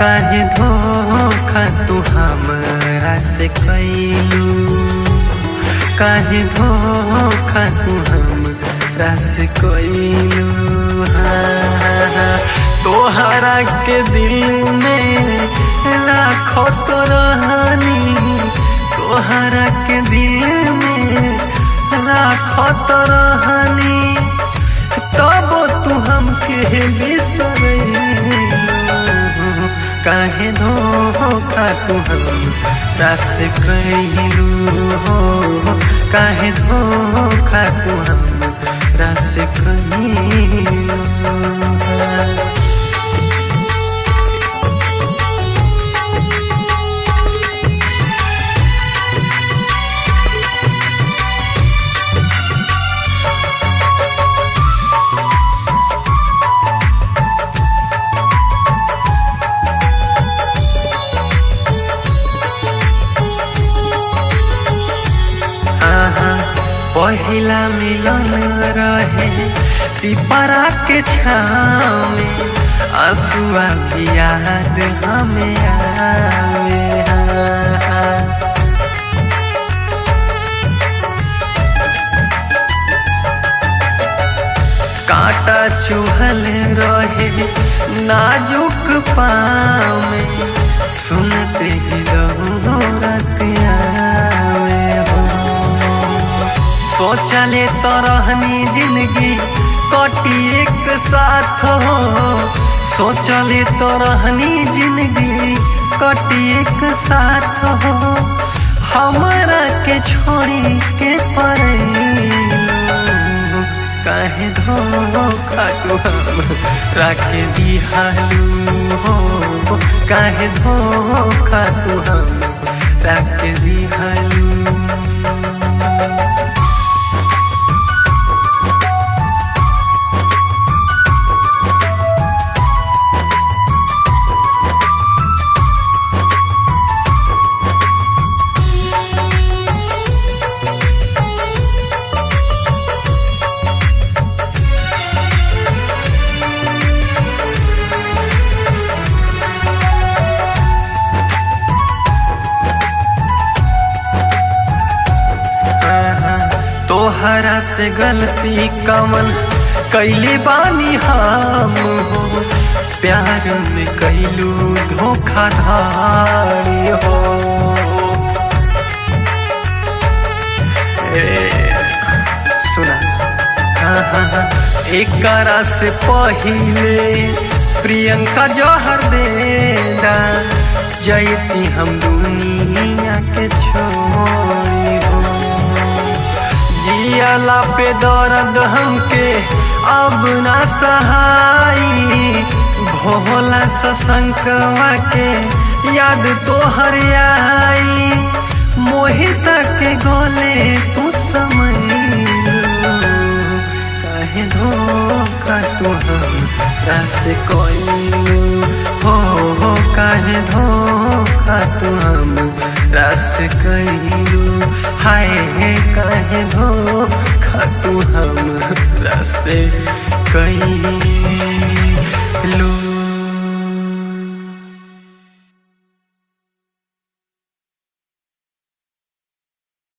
काहे धोखा तू हमरा से कैलू, काहे धोखा तू हमरा से कैलू। तोहरा के दिल में राखो तो रहनी, तोहरा के दिल में राखो तो रहनी, तब तू हमके बिसरैलू। काहे धोखा तू हमरा से कैलू, काहे धोखा तू हमरा से कैलू। पहिला मिलन रहे पिपरा के छाँव में, आंसुआ भी याद हमें आवे। कांटा चुभल रहे नाजुक पाँव में, सुनते ही दौड़त आवे। सोचले तो रहनी जिंदगी कटी एक साथ हो, सोचले तो रहनी जिंदगी कटी एक साथ हो, हमरा के छोड़ी के पड़ैलू। काहे धोखा तू हमरा के दिहालू हो, काहे धोखा तू हमरा के दिहालू। तोहरा से गलती कमन कैली बानी हम हो, प्यार में कैलू धोखाधड़ी हो। सुना एकरा से पहिले प्रियंका जहर देदा, जयती हम दुनिया के छोड़ी हो। जियाला पे दर्द हमके अब ना सहाई, भोला सशंकवा के याद तोहर आई, मोहित के गले तू समैलू। काहे धोखा तू हमरा से कैलू हो, काहे धोखा तू हमरा से कैलू। हाय काहे धोखा तू हमरा से कैलू।